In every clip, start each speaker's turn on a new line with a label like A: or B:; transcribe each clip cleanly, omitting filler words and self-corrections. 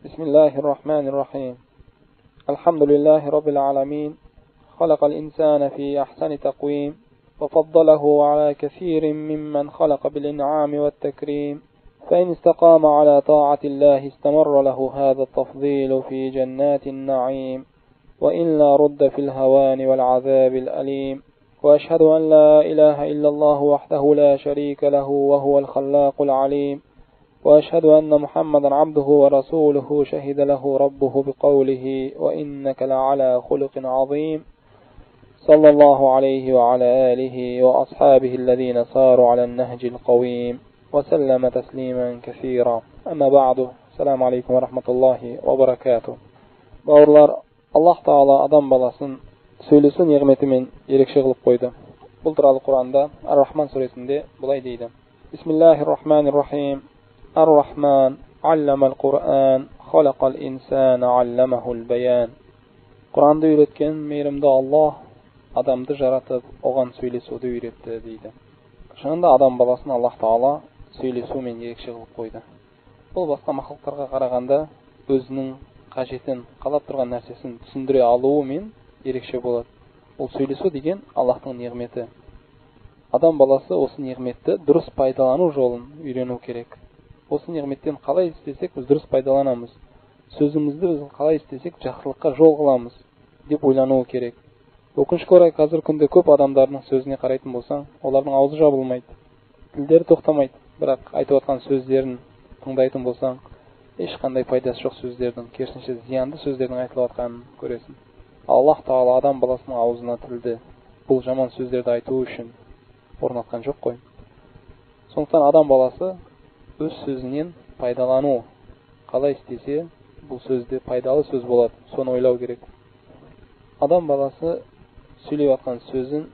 A: بسم الله الرحمن الرحيم. الحمد لله رب العالمين، خلق الإنسان في أحسن تقويم، وفضله على كثير ممن خلق بالإنعام والتكريم، فإن استقام على طاعة الله استمر له هذا التفضيل في جنات النعيم، وإلا رد في الهوان والعذاب الأليم. وأشهد أن لا إله إلا الله وحده لا شريك له وهو الخلاق العليم، وأشهد أن محمدا عبده ورسوله شهد له ربه بقوله وإنك لعلى خلق عظيم، صلى الله عليه وعلى آله وأصحابه الذين ساروا على النهج القويم وسلم تسليما كثيرا. أما بعد، السلام عليكم ورحمة الله وبركاته. Bağırlar, Allah Taala adam balasın söylesün ni'metimin ерекше кылып койду. Бул тууралуу Кур'анда Ар-Рахман сүресинде булай дейди: Бисмиллахир-Рахманир-Рахим. Ар-Рахман алламал Кур'ан, халакал инсана алламахул баян. Кур'анды үйрөткөн мейримди Аллах адамды жаратып, оган сөйлесүүнү үйрөттү дейди. Шынында адам баласын Аллах Таала сөйлесүү менен ерекше кылып койду. Бул башка махлуктарга караганда өзүнүн кажетин, калап турган нерсесин түшүндүрө алуу менен ерекше болот. Бул сөйлесүү деген Аллахтын ниъмети. Адам баласы осы ниъметти дурус пайдалануу жолун үйрөнүү керек. Осы ниъметтен калай истесек биз дурус пайдаланабыз, сөзүбүздү биз калай истесек жакшылыкка жол кылабыз деп ойлануу керек. Өкүнүчкө орай азыр күндө көп адамдардын сөзүнө карайтын болсаң, алардын аузу жабылмайт, тилдери токтомайт, бирок айтып аткан сөздөрүн тыңдайтын болсаң, эч кандай пайдасы жок сөздөрдүн, керисинче зыяндуу сөздөрдүн айтылып атканын көрөсүң. Аллах Таала адам баласынын аузуна тилди бул жаман сөздөрдү айтуу үчүн орнаткан жок кой. Сондуктан адам баласы өз сөзүнөн пайдалануу, калай истесе бул сөздө пайдалуу сөз болот, сону ойлоо керек. Адам баласы сүйлөп аткан сөзүн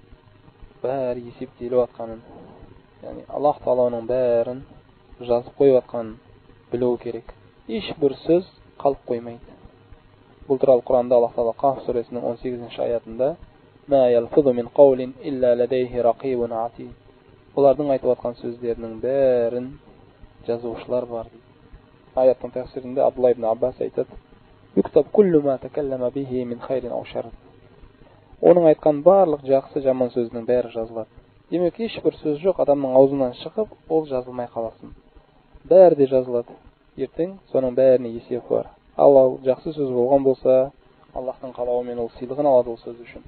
A: баары эсептелип атканын, яни Аллах Тааланын баарын жазып коюп атканын билүү керек. Эч бир сөз калып коймойт. Бул тууралуу Кур'анда Аллах Таала Каф сүресинин 18-аятында "Ма ялфузу мин каулин илля ладайхи рақибун атид". Булардын айтып аткан сөздөрүнүн баарын жазуучулар бар дейт. Аяттын тәфсиринде Абдулла ибн Аббас айтат: "Юктаб куллу ма такаллама бихи мин хайрин ау шарр". Onun айткан барлык жакшы жаман сөзүнүн баары жазылат. Демек, эч бир сөз жок адамдын аузунан чыгып, ол жазылмай каласын. Баары да жазылат. Ертең сонун баарына есеп бар. Ал жакшы сөз болгон болса, Аллахтын калабы менен ол сыйлыгын алат ол сөз үчүн.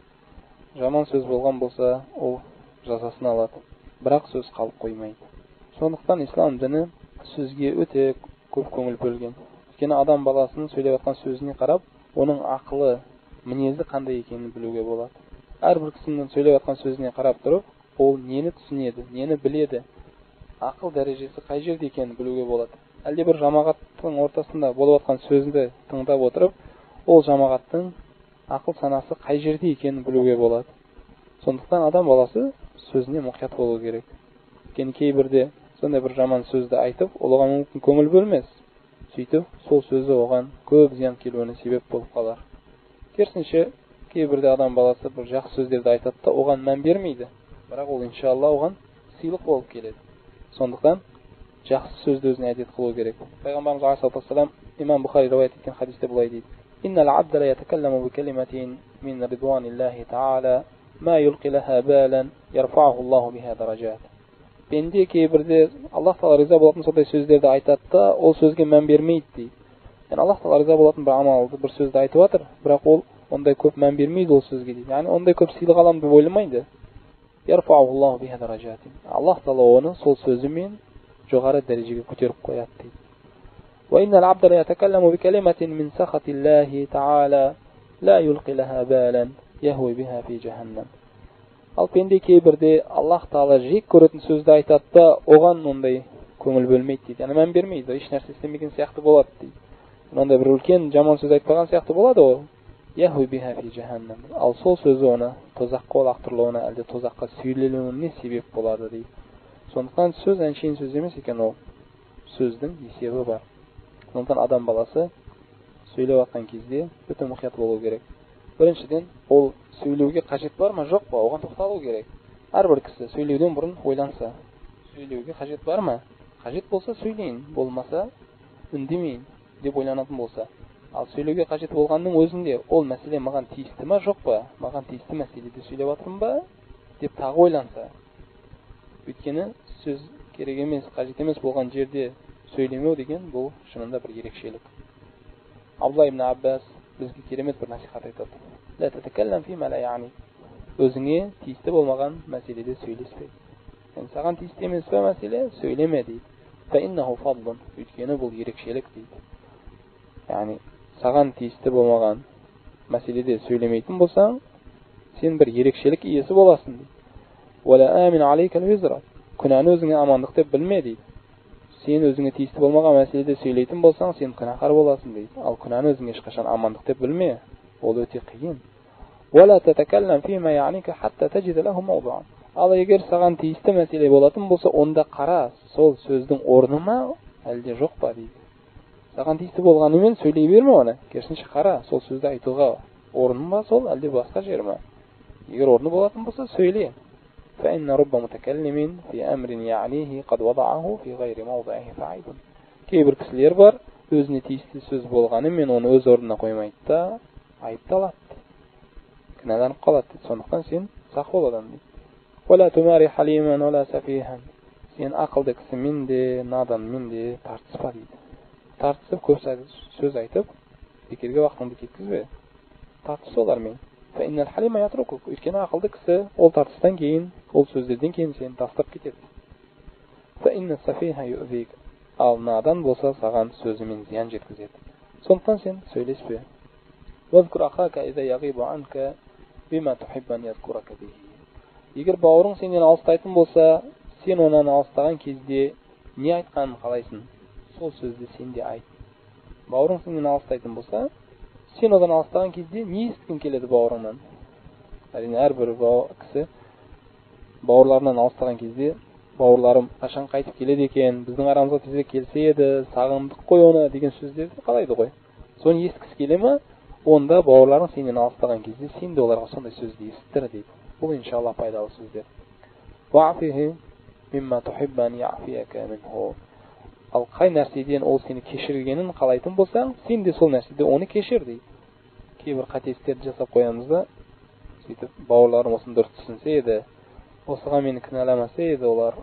A: Жаман сөз болгон болса, ол жазасын алат. Бирок сөз калып коймойт. Сондуктан ислам дини сөзгө өтө көп көңүл бөлгөн. Анткени адам баласынын сүйлөп аткан сөзүнө карап, онун акылы, мүнөзү кандай экенин билүүгө болот. Ар бир кишинин сүйлөп аткан сөзүнө карап туруп, ол нени түшүнөдү, нени биледи, акыл дарежеси кай жерде экенин билүүгө болот. Әлде бир жамааттын ортасында болуп аткан сөздү тыңдап отуруп, ол жамааттын акыл санасы кай жерде экенин билүүгө болот. Сондуктан адам баласы сөзүнө мукят болуу керек. Кей бирде сондай бир жаман сөздү айтып, олга мүмкүн көңүл бөлмес. Сөйтүп, сол сөзү оган көп зыян келүүнү себеп болуп калар. Керисинче, кей бирде адам баласы бир жакшы сөздөрдү айтат да, оган мән бермейди. Бирок ол иншалла оган сыйлык болуп келет. Сондуктан жакшы сөздү өзүнө адет кылуу керек. Пайгамбарыбыз алейхи салам Имам Бухари риваят эткен хадисте булай дейт: "Иннал абда ла ятакалламу би калиматин мин ридваниллахи таала ма юлqi лаха балан ярфа'уху Аллаху биха даражат". Пенде кей бирде Аллах Таала риза болатын сондай сөздөрдү айтат да, ол сөзгө мән бермейт дейт. Yani Аллах Таала риза болатын bir амалды, bir сөздү айтып атыр, бирок ол ондай көп мән бермейди ол сөзгө дейт. Yani ондай көп сыйлык алам деп ойламайды. Ярфа'уху Аллаху биха даражат. Аллах Таала оны сол сөзү менен жогору дарежеге көтөрүп коят дейт. Wa innal abda la yatakallamu bi kalimatin min sakhatillahi ta'ala la yulqi laha balan yahwi biha fi jahannam. Ал пенде кей бирде Аллах Таала жек көрөтүн сөздү айтат да, оган ондай көңүл бөлмейт дейт. Yani мән бермейди, эч нерсе истемеген сыяктуу болот дейт. Ондай бир үлкен жаман сөз айтпаган сыяктуу болот ол. Yahwi biha fi jahannam. Ал сол сөзү оны тозакка улактырылууна, алде тозакка сүйрөлүүнүнө себеп болот дейт. Сондуктан сөз анчейин сөз эмес экен, ол сөздүн есеби бар. Сондуктан адам баласы сүйлөп аткан кезде өтө мукят болуу керек. Биринчиден, ол сүйлөөгө кажет бармы, жокпу, оган токтолуу керек. Ар бир киши сүйлөөдөн мурун ойланса, сүйлөөгө кажет бармы? Кажет болса сүйлөйүн, болмаса үндемейин. деп ойланатын болса, ал сөйлеуге қажет болғанның өзінде ол мәселе маған тиісті ма жоқ па, маған тиісті мәселеде сөйлеп жатырмын ба деп тағы ойланса. Өйткені сөз керек емес, қажет емес болған жерде сөйлемеу деген бұл шынында бір ерекшелік. Абдулла ибн Аббас бізге керемет бір насихат айтады. Ла татакаллам фима ла яъни. Өзіңе тиісті болмаған мәселеде сөйлеспе. Саған тиісті емес пе мәселе, сөйлеме дейді. Фаиннаху фадлун. Өйткені бұл ерекшелік дейді. Яғни саған тиісті болмаған мәселеде сөйлемейтін болсаң, сен бір ерекшелік иесі боласың дейді. Вала амин алейкал визра. Күнәні өзіңе амандық деп білме дейді. Сен өзіңе тиісті болмаған мәселеде сөйлейтін болсаң, сен күнәһар боласың дейді. Ал күнәні өзіңе ешқашан амандық деп білме. Ол өте қиын. Вала татакаллам фима яъника хатта таджида лаху мawdu'ан. Ал егер саған тиісті мәселе болатын болса, онда қара, сол сөздің орны ма, әлде жоқ па дейді. Саған тиісті болғанымен сөйлей берме оны. Керісінше қара, сол сөзді айтуға орны ба сол, әлде басқа жер ма? Егер орны болатын болса, сөйле. فإن رب متكلم في أمر يعنيه قد وضعه في غير موضعه فعيب. Кейбір кісілер бар, өзіне тиісті сөз болғанымен оны өз орнына қоймайды да айыпталады, кінәланып қалады. Сондықтан сен сақ бол одан дейді. ولا تماري حليما ولا سفيها. Сен ақылды кісімен де, наданмен де тартыспа дейді. Тартысып көп сөз айтып, бекерге уақытыңды кеткізбе. Тартыс олармен. فإن الحليم يتركك. Өйткені ақылды кісі ол тартыстан кейін, ол сөздерден кейін сен тастап кетеді. فإن السفيه يؤذيك. Ал надан болса саған сөзімен зиян жеткізеді. Сондықтан сен сөйлеспе. واذكر أخاك إذا يغيب عنك بما تحب أن يذكرك به. Егер бауырың сенен алыстайтын болса, сен онан алыстаған кезде не айтқанын қалайсың? Сол сөзді сен де айт. Бауырың сенен алыстайтын болса, сен одан алыстаған кезде не естігің келеді бауырыңнан? Әрине әрбір кісі бауырларынан алыстаған кезде, бауырларым қашан қайтып келеді екен, біздің арамызға тезірек келсе еді, сағындық қой оны деген сөздерді қалайды ғой. Соны естігісі келе ме? Онда бауырларың сенен алыстаған кезде сен де оларға сондай сөзді естір дейді. Бұл иншалла пайдалы сөздер. Ва'фихи мимма тухиббу ан я'фияка минху. Ал қай нәрседен ол сені кешіргенін қалайтын болсаң, сен де сол нәрседе оны кешір дейді. Кейбір қатестерді жасап қоямыз да, сөйтіп бауырларым осыны дұрыс түсінсе еді, осыған мені кінәламаса еді, олар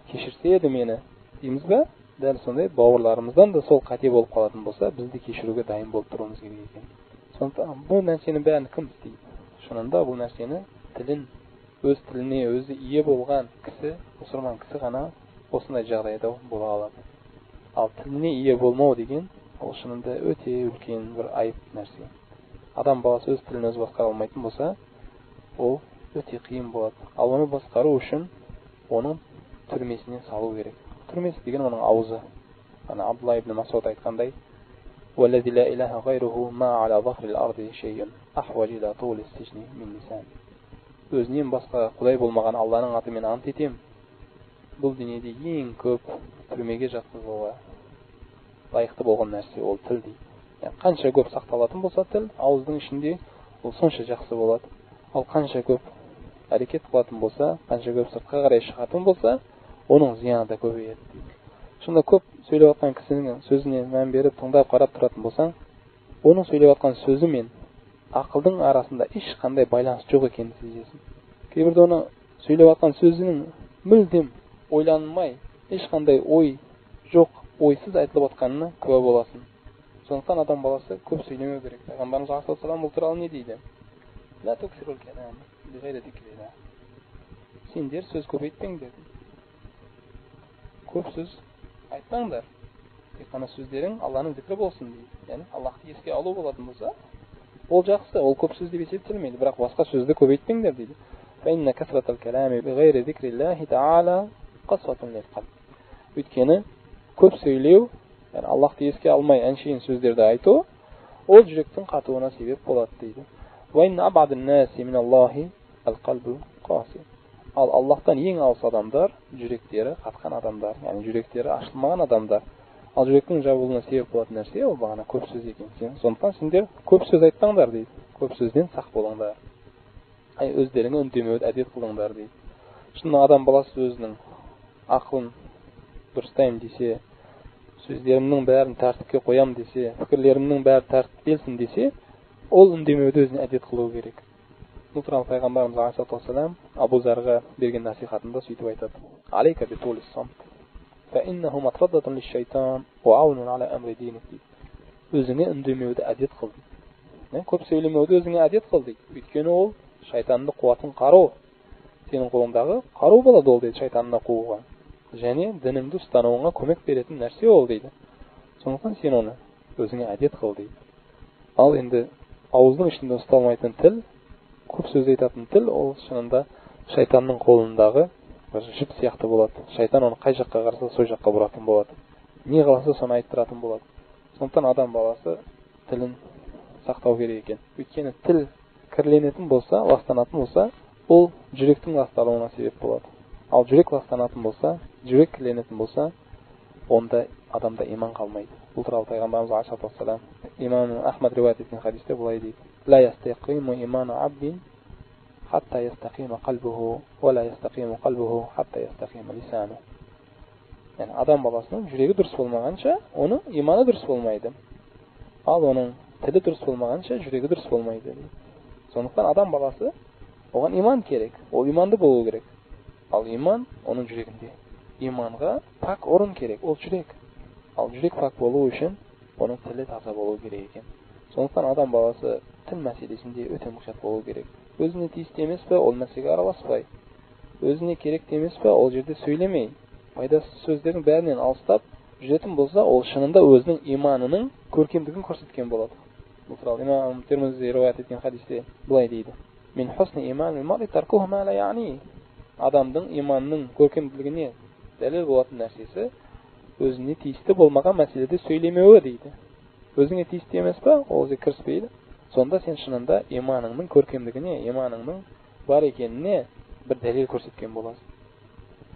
A: кешірсе еді мені дейміз ба? Дәл сондай бауырларымыздан да сол қате болып қалатын болса, біз де кешіруге дайын болып тұруымыз керек екен. Сондықтан бұл нәрсенің бәрін кім істейді? Шынында бұл нәрсені тілін, өз тіліне өзі ие болған кісі, мұсылман кісі ғана осындай жағдайда бола алады. Ал тіліне ие болмау деген, ол шынында өте үлкен бір айып нәрсе. Адам баласы өз тілін өзі басқара алмайтын болса, ол өте қиын болады. Ал оны басқару үшін оның түрмесіне салу керек. Түрмесі деген оның аузы. Ана Абдулла ибн Масуд айтқандай: "Валлади ла илаха гайруху ма ала захрил арди шейъун ахваж иля тул ис-сижни мин лисан." Өзінен басқа құдай болмаған Алланың атымен ант етем, бұл дүниеде ең көп түрмеге жатқызуға лайықты болған нәрсе ол тіл дейді. Қанша көп сақталатын болса тіл, ауыздың ішінде, ол сонша жақсы болады. Ал қанша көп әрекет қылатын болса, қанша көп сыртқа қарай шығатын болса, оның зияны да көбейеді дейді. Шында көп сөйлеп жатқан кісінің сөзіне мән беріп тыңдап қарап тұратын болсаң, оның сөйлеп жатқан сөзі мен ақылдың арасында ешқандай байланыс жоқ екенін сезесің. Кейбірде оны сөйлеп жатқан сөзінің мүлдем ойланылмай, ешқандай ой жоқ, ойсыз айтылып жатқанына куә боласың. Сондықтан адам баласы көп сөйлемеу керек. Пайғамбарымыз алейхиссалам бұл туралы не дейді? Ла туксирул калам биғайри зикрилlah. Сендер сөз көбейтпеңдер. Көп сөз айтпаңдар. Тек қана сөздерің Алланың зікрі болсын дейді. Яғни Аллахты еске алу болатын болса, ол жақсы, ол көп сөз деп есептелмейді, бірақ басқа сөзді көбейтпеңдер дейді. فإن كثرة الكلام بغير ذكر الله تعالى قسوة للقلب. Өйткені көп сөйлеу, яғни Аллахты еске алмай әншейін сөздерді айту, ол жүректің қатуына себеп болады дейді. وإن أبعد الناس من الله القلب قاسي. Ал Аллахтан ең алыс адамдар жүректері қатқан адамдар, яғни жүректері ашылмаған адамдар. Ал жүректің жабылуына себеп болатын нәрсе ол бағана көп сөз екен. Сондықтан сендер көп сөз айтпаңдар дейді. Көп сөзден сақ болыңдар. Өздеріңе үндемеуді әдет қылыңдар дейді. Шын адам баласы өзінің ақылын дұрыстаймын десе, сөздерімнің бәрін тәртіпке қоям десе, пікірлерімнің бәрі тәртіптелсін десе, ол үндемеуді өзіне әдет қылу керек. Бұл туралы пайғамбарымыз алейхиссалату вассалам Абу Зарға берген насихатында сөйтіп айтады: алейка битулис самт фа иннаху матраддатун лиш-шайтан ва аунун ала амри диник. Өзіңе үндемеуді әдет қыл дейді. Көп сөйлемеуді өзіңе әдет қыл дейді. Өйткені ол шайтанның қуатын қару. Сенің қолыңдағы қару болады ол дейді шайтанына қууға. Және дініңді ұстануыңа көмек беретін нәрсе ол дейді. Сондықтан сен оны өзіңе әдет қыл дейді. Ал енді ауыздың ішінде ұсталмайтын тіл, көп сөз айтатын тіл, ол шынында шайтанның қолындағы бір жіп сияқты болады. Шайтан оны қай жаққа қараса сол жаққа бұратын болады. Не қаласа соны айттыратын болады. Сондықтан адам баласы тілін сақтау керек екен. Өйткені тіл кірленетін болса, ластанатын болса, ол жүректің ласталуына себеп болады. Ал жүрек ластанатын болса, жүрек кірленетін болса, онда адамда иман қалмайды. Бұл туралы пайғамбарымыз алейхиссалату вассалам имам Ахмад риуаят еткен хадисте былай дейді: ла ястақиму иману абдин хатта ястақима қалбуху ва ла ястақиму қалбуху хатта ястақима лисану. Яғни адам баласының жүрегі дұрыс болмағанша, оның иманы дұрыс болмайды. Ал оның тілі дұрыс болмағанша, жүрегі дұрыс болмайды. Сондықтан адам баласы, оған иман керек, ол иманды болу керек. Ал иман оның жүрегінде. Иманға пак орын керек, ол жүрек. Ал жүрек пак болу үшін оның тілі таза болу керек екен. Сондықтан адам баласы тіл мәселесінде өте мұқият болу керек. Өзіне тиісті емес пе, ол мәселеге араласпай. Өзіне керек емес пе, ол жерде сөйлемей. Пайдасыз сөздердің бәрінен алыстап жүретін болса, ол шынында өзінің иманының көркемдігін көрсеткен болады. Бұл туралы имам Тирмизи риуаят еткен хадисте былай дейді: мин хусни иманил мар'i таркуху ма ла я'ни. Адамның иманының көркемділігіне дәлел болатын нәрсесі өзіне тиісті болмаған мәселеде сөйлемеуі дейді. Өзіңе тиісті емес пе, ол жерге кіріспейді. Сонда сен шынында иманыңның көркемдігіне, иманыңның бар екеніне бір дәлел көрсеткен боласың.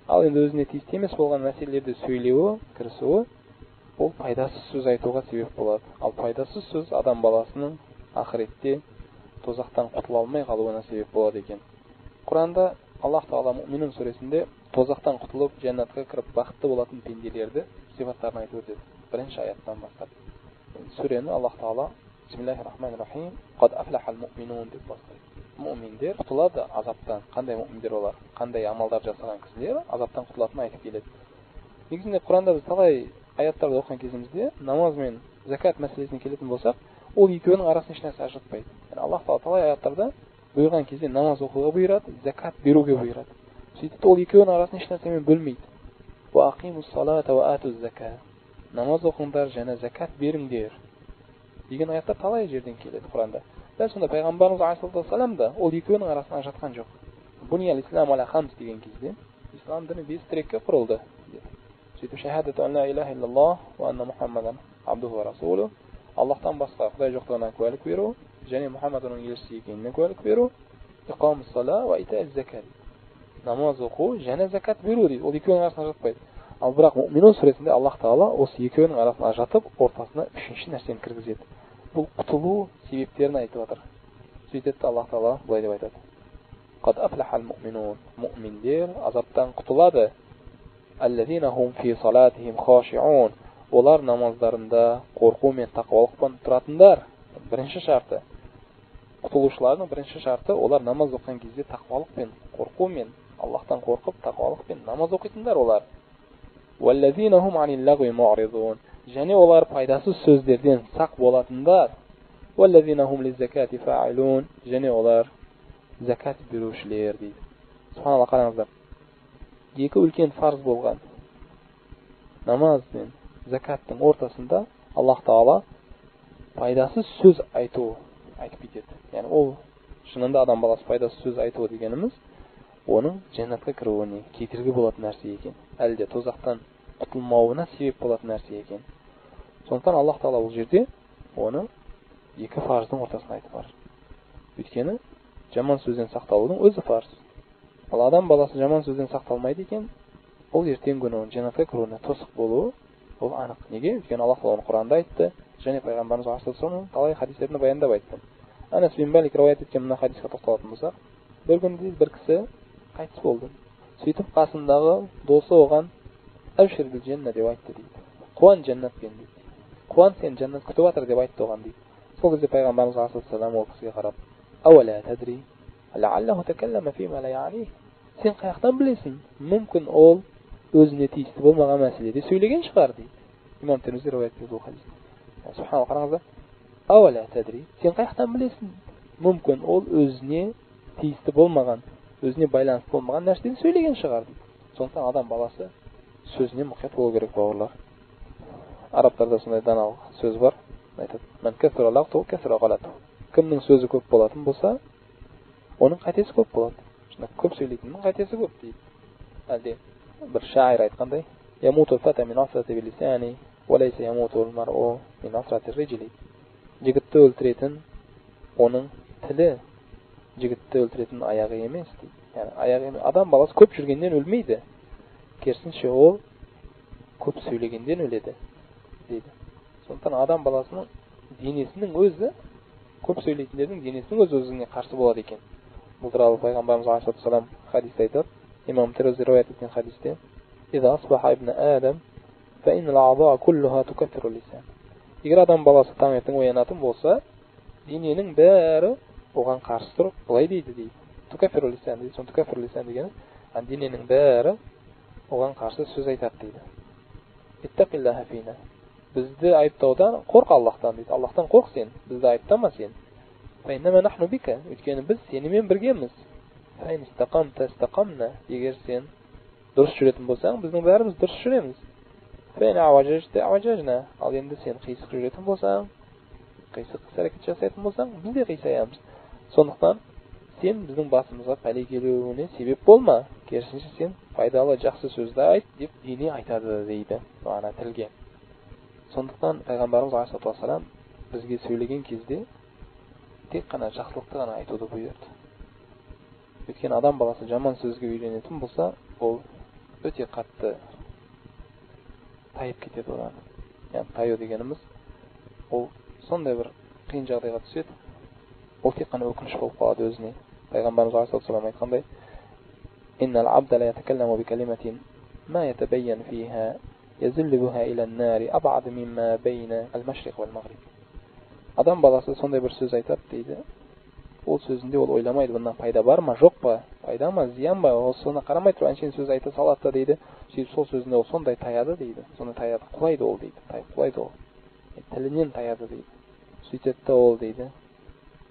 A: Ал енді өзіне тиісті емес болған мәселелерде сөйлеуі, кірісуі, ол пайдасыз сөз айтуға себеп болады. Ал пайдасыз сөз адам баласының ақыретте тозақтан құтыла алмай қалуына себеп болады екен. Құранда Аллах Тағала Муъминун сүресінде тозақтан құтылып, жәннатқа кіріп бақытты болатын пенделерді сипаттарын айтып өтеді. Бірінші аяттан бастап. Сүрені Аллах Тағала Бисмиллахир-рахманир-рахим қад афлахал муъминун деп бастайды. Муъминдер құтылады азаптан. Қандай муъминдер олар? Қандай амалдар жасаған кісілер азаптан құтылатынын айтып келеді. Негізінде Құранда біз талай аяттарды оқыған кезімізде намаз мен закат мәселесіне келетін болсақ, ол екеуінің арасын еш нәрсе ажыратпайды. Аллах Тағала талай аяттарда бұйырған кезде намаз оқуға бұйырады, закат беруге бұйырады. Сөйтіп ол екеуінің арасын еш нәрсемен бөлмейді. Ва ақимус салата ва атуз закат. Намаз оқыңдар және закат беріңдер деген аяттар талай жерден келеді Құранда. Дәл сонда пайғамбарымыз алейхиссалату вассалам да ол екеуінің арасын ажыратқан жоқ. Бунияль ислам аля хамс деген кезде ислам діні 5 тірекке құрылды. Сөйтіп шахадату ан ла илаха иллаллах ва анна мухаммадан абдуху ва расулу, Аллахтан басқа Құдай жоқтығына куәлік беру және Мұхаммад оның елшісі екеніне куәлік беру, иқамус сала ва итаъиз закат. Намаз оқу және закат беру дейді. Ол екеуінің арасын ажыратпайды. Ал бірақ Муъминун сүресінде Аллах Тағала осы екеуінің арасын ажыратып, ортасына үшінші нәрсені кіргізеді. Бұл құтылу себептерін айтып жатыр. Сөйтеді Аллах Тағала былай деп айтады: қад афлахал муъминун. Муъминдер азаптан құтылады. Аллазина хум фи салатихим хашиун. Олар намаздарында қорқу мен тақуалықпен тұратындар. Бірінші шарты. Құтылушылардың бірінші шарты, олар намаз оқыған кезде тақуалықпен, қорқумен, Аллахтан қорқып, тақуалықпен намаз оқитындар олар. Валлазина хум анил лагви му'ридун. Және олар пайдасыз сөздерден сақ болатындар. Валлазина хум лиззакати фаилун. Және олар закат берушілер дейді. Субханалла, қараңыздар. Екі үлкен фарз болған намаз бен закаттың ортасында Аллах Тағала пайдасыз сөз айту айтып кетеді. Яғни ол шынында адам баласы пайдасыз сөз айту дегеніміз оның жәннатқа кіруіне кедергі болатын нәрсе екен. Әлде тозақтан құтылмауына себеп болатын нәрсе екен. Сондықтан Аллах Тағала бұл жерде оны екі фарздың ортасына айтып бар. Өйткені жаман сөзден сақталудың өзі фарз. Ал адам баласы жаман сөзден сақталмайды екен, ол ертең күні оның жәннатқа кіруіне тосық болуы ол анық. Неге? Өйткені Аллах Тағала оны Құранда айтты, және пайғамбарымыз алейхиссалам талай хадистерінде баяндап айтты. Анас бин Малик риуаят еткен мына хадисқа тоқталатын болсақ, бір күнде бір кісі қайтыс болды. Сөйтіп қасындағы досы оған әбшір бил жәнна деп айтты дейді. Қуан жәннатпен дейді. Қуан сен жәннат күтіп жатыр деп айтты оған дейді. Сол кезде пайғамбарымыз алейхиссалам ол кісіге қарап, "Ауала тадри, лааллаху такаллама фима ла яъни." Сен қаяқтан білесің? Мүмкін ол өзіне тиісті болмаған мәселеде сөйлеген шығар дейді. Имам Тирмизи риwayat етті бұл хадисті. Субханаллах, қараңыздар. Ауала тадри, сен қаяқтан білесің? Мүмкін ол өзіне тиісті болмаған, өзіне байланысты болмаған нәрседен сөйлеген шығар дейді. Сондықтан адам баласы сөзіне мұқият болу керек, бауырлар. Арабтарда сондай даналық сөз бар. Айтады: "Мен касра лағту, касра ғалату." Кімнің сөзі көп болатын болса, оның қатесі көп болады. Шында көп сөйлейтіннің қатесі көп дейді. Әлде бір шаир айтқандай: "Ямуту фата мин асрати билисани, ва лайса ямуту ал-мар'у мин асрати риджли." Жігітті өлтіретін оның тілі, жігітті өлтіретін аяғы емес дейді. Яғни аяғы емес. Адам баласы көп жүргеннен өлмейді. Керісінше ол көп сөйлегенден өледі дейді. Сондықтан адам баласының денесінің өзі, көп сөйлейтіндердің денесінің өзіне қарсы болады екен. Бұл туралы пайғамбарымыз алейхиссалам хадисте айтады. Имам Тирмизи риwayat еткен хадисте: "Иза асбаха ибн Адам, фа иннал аъдаа куллуха tukaffiru лисан." Егер адам баласы таңертең оянатын болса, дененің бәрі оған қарсы тұрып, былай дейді. Tukaffiru лисан дейді. Сон tukaffiru лисан дегені, дененің бәрі оған қарсы сөз айтады дейді. Иттақиллаха фина. Бізді айыптаудан қорқ Аллахтан дейді. Аллахтан қорқ сен, бізді айыптама сен. Файнама нахну бика, өйткені біз сенімен біргеміз. Файн истақамта истақамна, егер сен дұрыс жүретін болсаң, біздің бәріміз дұрыс жүреміз. Файн ауажажта ауажажна, ал енді сен қисық жүретін болсаң, қисық әрекет жасайтын болсаң, біз де қисаямыз. Сондықтан сен біздің басымызға пәле келуіне себеп болма, керісінше сен пайдалы жақсы сөзді айт деп дене айтады дейді мағана тілге. Сондықтан пайғамбарымыз алейхиссалату вассалам бізге сөйлеген кезде тек қана жақсылықты ғана айтуды бұйырды. Өйткені адам баласы жаман сөзге үйренетін болса, ол өте қатты тайып кетеді одан. Яғни таю дегеніміз, ол сондай бір қиын жағдайға түседі. Ол тек қана өкініш болып қалады өзіне. Пайғамбарымыз алейхиссалату вассалам айтқандай: "Иннал абда ла ятакалламу би калиматин ма ятабайян фиха yazillu biha ila an-nar ab'ad mimma bayna al-mashriq wal-maghrib." Адам баласы сондай бір сөз айтады дейді. Ол сөзінде ол ойламайды, бұнdan пайда бар ма, жоқ па, пайда ма, зиян ба, ол соны қарамай тұрып әншейін сөз айта салады дейді. Сөйтіп сол сөзінде ол сондай таяды дейді. Соны таяды, құлайды ол дейді. Тайып құлайды ол. Тілінен таяды дейді. Сөйтеді ол дейді.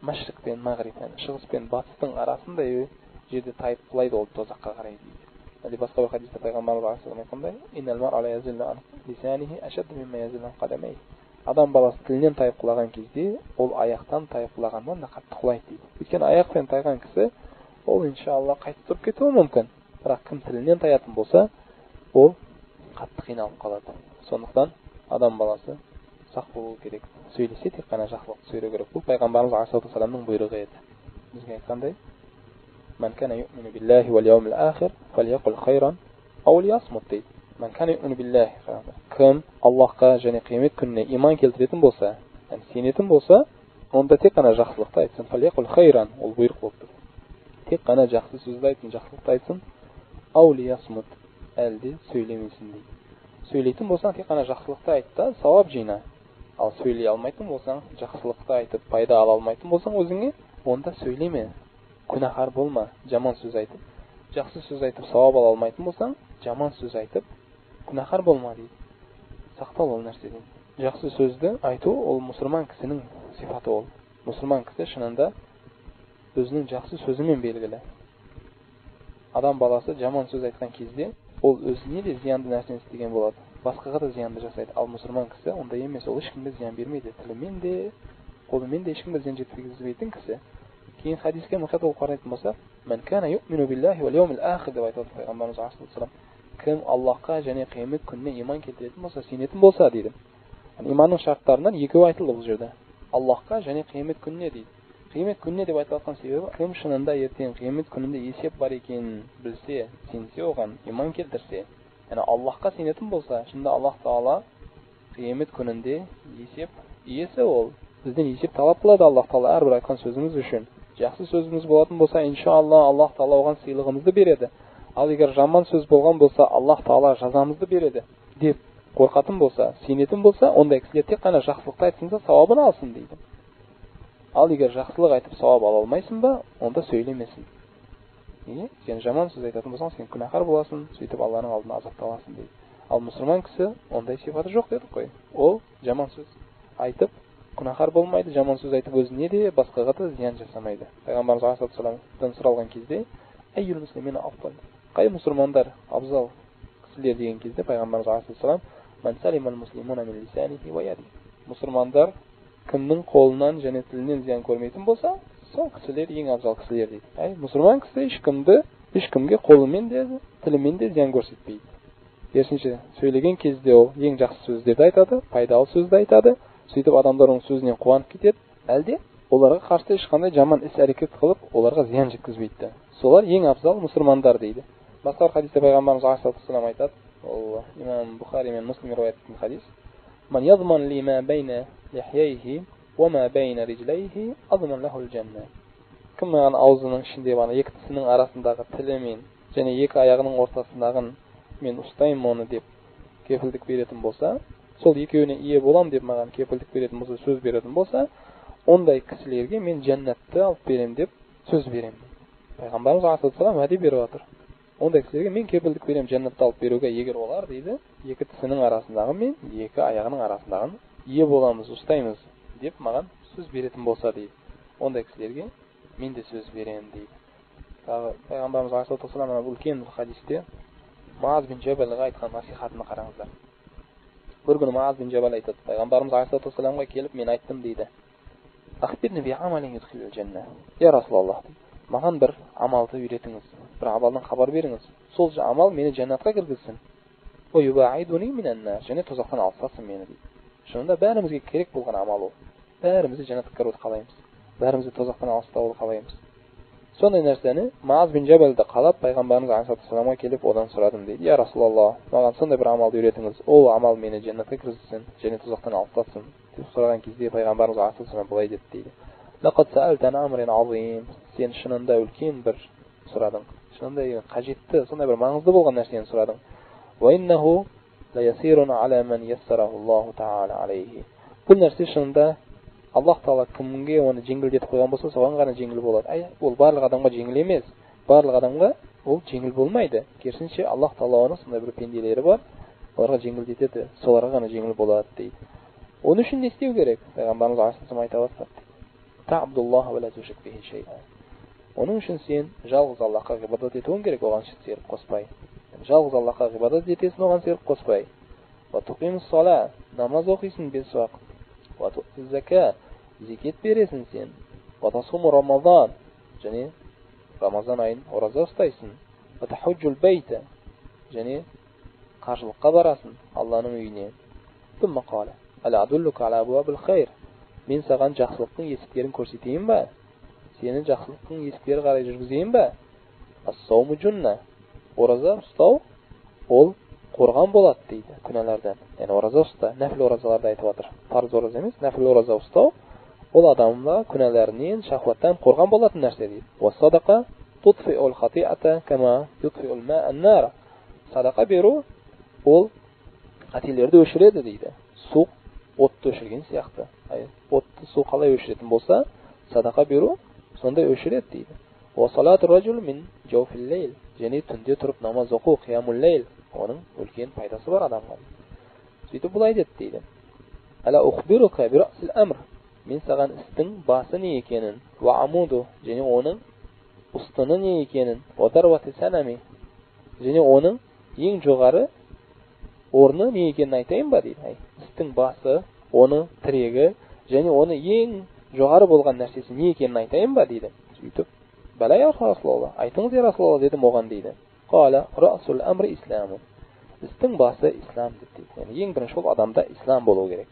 A: Машриқ пен Мағриб, шығыс пен батыстың арасындай жерде тайып құлайды ол тозаққа қарай дейді. Әлде басқа бір хадисте пайғамбарымыз алейхиссалам айтқандай: "Иннал мар'a ла yazillu an lisanihi ashaddu mimma yazillu an qadamayhi." Адам баласы тілінен тайып құлаған кезде, ол аяқтан тайып құлағаннан да қатты құлайды дейді. Өйткені аяқпен тайған кісі, ол иншалла қайтып тұрып кетуі мүмкін. Бірақ кім тілінен таятын болса, ол қатты қиналып қалады. Сондықтан адам баласы сақ болу керек. Сөйлесе тек қана жақсылықты сөйлеу керек. Бұл пайғамбарымыз алейхиссалату вассаламның бұйрығы еді. Бізге айтқандай: "Ман кана юъмину биллахи вал яумил ахир, фальяқул хайран ау лиясмут." дейді. Ман кана юъмину биллахи, кім Аллахқа және қиямет күніне иман келтіретін болса, сенетін болса, онда тек қана жақсылықты айтсын. Фальяқул хайран, ол бұйрық болып тұр. Тек қана жақсы сөзді айтсын, жақсылықты айтсын. Ау лиясмут, әлде сөйлемесін дейді. Сөйлейтін болсаң, тек қана жақсылықты айт та сауап жина. Ал сөйлей алмайтын болсаң, жақсылықты айтып пайда ала алмайтын болсаң өзіңе, онда сөйлеме. Күнәһар болма, жаман сөз айтып. Жақсы сөз айтып сауап ала алмайтын болсаң, жаман сөз айтып күнәһар болма дейді. Сақтал ол нәрседен. Жақсы сөзді айту ол мұсылман кісінің сипаты ол. Мұсылман кісі шынында өзінің жақсы сөзімен белгілі. Адам баласы жаман сөз айтқан кезде ол өзіне де зиянды нәрсені істеген болады. Басқаға да зиянды жасайды. Ал мұсылман кісі ондай емес, ол ешкімге зиян бермейді. Тілімен де, қолымен де ешкімге зиян жеткізбейтін кісі. Кейін хадиске мұқият болып қарайтын болсақ, "Ман кана юъмину биллахи вал яумил ахир" деп айтады пайғамбарымыз алейхиссалам. Кім Аллахқа және қиямет күніне иман келтіретін болса, сенетін болса дейді. Иманның шарттарынан екеуі айтылды бұл жерде. Аллахқа және қиямет күніне дейді. Қиямет күніне деп айтылған себебі, кім шынында ертең қиямет күнінде есеп бар екенін білсе, сенсе оған, иман келтірсе, яғни Аллахқа сенетін болса, шынында Аллах Тағала қиямет күнінде есеп иесі ол. Бізден есеп талап қылады Аллах Тағала әрбір айтқан сөзіміз үшін. Жақсы сөзіміз болатын болса, иншалла Аллах Тағала оған сыйлығымызды береді. Ал егер жаман сөз болған болса, Аллах Тағала жазамызды береді деп қорқатын болса, сенетін болса, ондай кісілер тек қана жақсылықты айтсын да сауабын алсын дейді. Ал егер жақсылық айтып сауап ала алмайсың ба, онда сөйлемесін. Неге? Сен жаман сөз айтатын болсаң, сен күнәһар боласың, сөйтіп Алланың алдына азапталасың дейді. Ал мұсылман кісі ондай сипаты жоқ дедік қой. Ол жаман сөз айтып күнәһар болмайды, жаман сөз айтып өзіне де басқаға да зиян жасамайды. Пайғамбарымыз алейхиссаламдан сұралған кезде, әйюл муслимина афдал, қай мұсылмандар абзал кісілер деген кезде пайғамбарымыз алейхиссалам, ман салимал муслимуна мин лисаниhi ва яди, мұсылмандар кімнің қолынан және тілінен зиян көрмейтін болса, сол кісілер ең абзал кісілер дейді. Мұсылман кісі ешкімге қолымен де тілімен де зиян көрсетпейді. Керісінше сөйлеген кезде ол ең жақсы сөздерді айтады, пайдалы сөзді айтады, сөйтіп адамдар оның сөзінен қуанып кетеді, әлде оларға қарсы ешқандай жаман іс-әрекет қылып, оларға зиян жеткізбейді. Солар ең абзал мұсылмандар дейді. Басқа бір хадисте пайғамбарымыз алейхиссалам айтады, ол имам Бухари мен Муслим риуаят еткен хадис: "Ман язман ли ма байна лихяйхи ва ма байна риджлайхи азман лахул жанна." Кім маған аузының ішінде бана екі тісінің арасындағы тілімен және екі аяғының ортасындағын мен ұстаймын оны деп кепілдік беретін болса, сол екеуіне ие болам деп маған кепілдік беретін болса, сөз беретін болса, ондай кісілерге мен жәннатты алып берем деп сөз берем. Пайғамбарымыз алейхиссалам уәде беріп отыр. Ондай кісілерге мен кепілдік берем жәннатты алып беруге, егер олар дейді, екі тісінің арасындағы мен екі аяғының арасындағын ие боламыз, ұстаймыз деп маған сөз беретін болса дейді. Ондай кісілерге мен де сөз берем дейді. Пайғамбарымыз алейхиссалам үлкен хадисте Муаз бин Джабалға айтқан насихатына қараңыздар. Бір күні Муаз бин Джабал айтады, пайғамбарымыз алейхиссаламға келіп мен айттым дейді: "Ахбирни би амалин юдхилул жанна." Я Расулаллах, маған бір амалды үйретіңіз, бір амалдан хабар беріңіз. Сол амал мені жәннатқа кіргізсін. Ва юбаидуни минан нас, және тозақтан алыстатсын мені дейді. Шынында бәрімізге керек болған амал ол. Бәріміз де жәннатқа кіруді қалаймыз. Бәріміз де тозақтан алыстауды қалаймыз. Сондай нәрсені Муаз бин Джабалды қалап пайғамбарымыз алейхиссаламға келіп одан сұрадым дейді: "Я Расулаллах, маған сондай бір амалды үйретіңіз. Ол амал мені жәннатқа кіргізсін, және тозақтан алыстатсын." деп сұраған кезде пайғамбарымыз алейхиссалам былай деді дейді: "Лақад саалтан амрин азим." Сен шынында үлкен бір сұрадың. Шынында қажетті, сондай бір маңызды болған нәрсені сұрадың. "Ва иннаху ла ясирун ала ман яссараху Аллаху таала алейхи." Бұл нәрсе шынында Аллах Таала кімге оны жеңілдетіп қойған болса, соған ғана жеңіл болады. Ол барлық адамға жеңіл емес. Барлық адамға ол жеңіл болмайды. Керісінше Аллах Таала оның сондай бір пенделері бар, оларға жеңілдетеді, соларға ғана жеңіл болады дейді. Оның үшін не істеу керек? Пайғамбарымыз алейхиссалам айта бастады: "Ta'будуллаха ва ла тушрик бихи шай'ан." Оның үшін сен жалғыз Аллахқа ғибадат етуің керек, оған шерік қоспай. Жалғыз Аллахқа ғибадат етесің, оған шерік қоспай. "Ва туқимус сала", намаз оқисың 5 уақыт. "Ва ту'тиз зака", зекет бересің сен. "Ва тасуму рамазан", және Рамазан айын ораза ұстайсың. "Ва тахуджул байта", және қажылыққа барасың Алланың үйіне. "Тумма қала, ала адуллука ала абуабил хайр", мен саған жақсылықтың есіктерін көрсетейін ба? Сені жақсылықтың есіктері қарай жүргізейін ба? "Ас-сауму джунна", ораза ұстау ол қорған болады дейді күнәлардан. Яғни ораза ұста, нәфіл оразаларды айтып отыр. Парыз ораза емес, нәфіл ораза ұстау ол адамға күнәларынан, шахваттан қорған болатын нәрсе дейді. "Ва садақа тутфиул хатиата кама ютфиул ма'ан нар", садақа беру ол қателерді өшіреді дейді. Су отты өшірген сияқты. Отты су қалай өшіретін болса, садақа беру сондай өшіреді дейді. "Ва салату раджул мин жауфил лейл", және түнде тұрып намаз оқу, қиямул лейл, оның үлкен пайдасы бар адамға. Сөйтіп бұлай деді дейді: "Ала ухбирука би ра'сил амр", мен саған істің басы не екенін, "Ва амуду", және оның ұстыны не екенін, "Ва дарвати санами", және оның ең жоғары орны не екенін айтайын ба дейді. Істің басы, оны тірегі, және оны ең жоғары болған нәрсесі не екенін айтайын ба дейді. Сөйтіп, "Бәлә я Расулаллах", айтыңыз я Расулаллах дедім оған дейді. "Қала ра'сул амри исламу", істің басы ислам дейді. Яғни ең бірінші ол адамда ислам болу керек.